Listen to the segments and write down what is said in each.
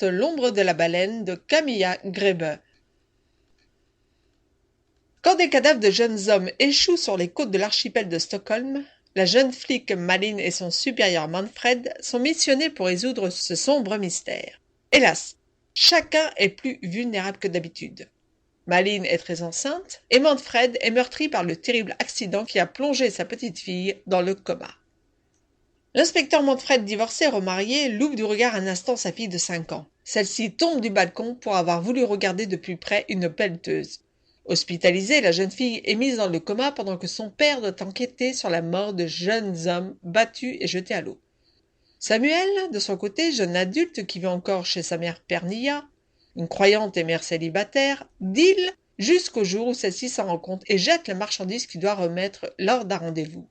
L'ombre de la baleine de Camilla Grebe. Quand des cadavres de jeunes hommes échouent sur les côtes de l'archipel de Stockholm, la jeune flic Malin et son supérieur Manfred sont missionnés pour résoudre ce sombre mystère. Hélas, chacun est plus vulnérable que d'habitude. Malin est très enceinte et Manfred est meurtri par le terrible accident qui a plongé sa petite fille dans le coma. L'inspecteur Manfred, divorcé et remarié, loupe du regard un instant sa fille de 5 ans. Celle-ci tombe du balcon pour avoir voulu regarder de plus près une pelleteuse. Hospitalisée, la jeune fille est mise dans le coma pendant que son père doit enquêter sur la mort de jeunes hommes battus et jetés à l'eau. Samuel, de son côté, jeune adulte qui vit encore chez sa mère Pernilla, une croyante et mère célibataire, deal jusqu'au jour où celle-ci s'en rend compte et jette la marchandise qu'il doit remettre lors d'un rendez-vous.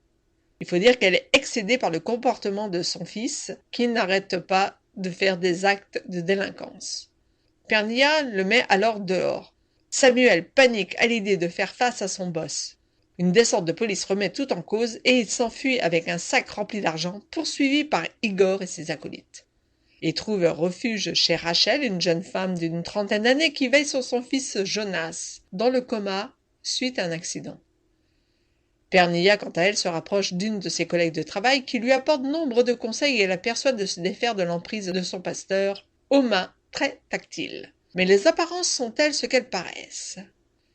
Il faut dire qu'elle est excédée par le comportement de son fils, qui n'arrête pas de faire des actes de délinquance. Pernilla le met alors dehors. Samuel panique à l'idée de faire face à son boss. Une descente de police remet tout en cause et il s'enfuit avec un sac rempli d'argent, poursuivi par Igor et ses acolytes. Il trouve refuge chez Rachel, une jeune femme d'une 30aine d'années qui veille sur son fils Jonas, dans le coma suite à un accident. Pernilla, quant à elle, se rapproche d'une de ses collègues de travail qui lui apporte nombre de conseils et la persuade de se défaire de l'emprise de son pasteur, aux mains très tactiles. Mais les apparences sont-elles ce qu'elles paraissent?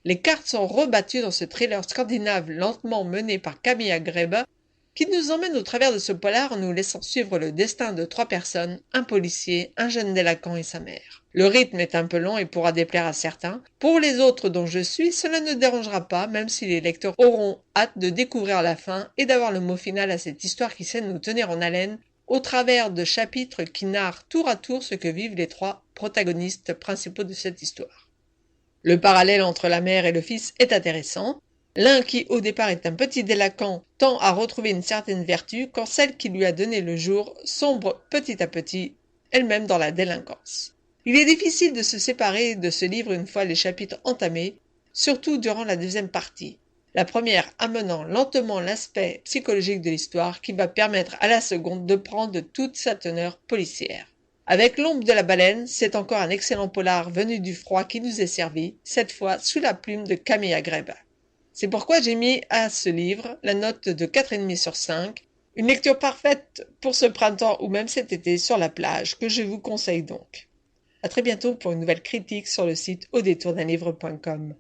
Les cartes sont rebattues dans ce thriller scandinave lentement mené par Camilla Grebe, qui nous emmène au travers de ce polar en nous laissant suivre le destin de 3 personnes, un policier, un jeune délinquant et sa mère. Le rythme est un peu long et pourra déplaire à certains. Pour les autres dont je suis, cela ne dérangera pas, même si les lecteurs auront hâte de découvrir la fin et d'avoir le mot final à cette histoire qui sait nous tenir en haleine au travers de chapitres qui narrent tour à tour ce que vivent les 3 protagonistes principaux de cette histoire. Le parallèle entre la mère et le fils est intéressant. L'un qui au départ est un petit délinquant tend à retrouver une certaine vertu quand celle qui lui a donné le jour sombre petit à petit, elle-même dans la délinquance. Il est difficile de se séparer de ce livre une fois les chapitres entamés, surtout durant la deuxième partie. La première amenant lentement l'aspect psychologique de l'histoire qui va permettre à la seconde de prendre toute sa teneur policière. Avec l'ombre de la baleine, c'est encore un excellent polar venu du froid qui nous est servi, cette fois sous la plume de Camilla Grebe. C'est pourquoi j'ai mis à ce livre la note de 4,5 sur 5, une lecture parfaite pour ce printemps ou même cet été sur la plage, que je vous conseille donc. À très bientôt pour une nouvelle critique sur le site audétourdunlivre.com.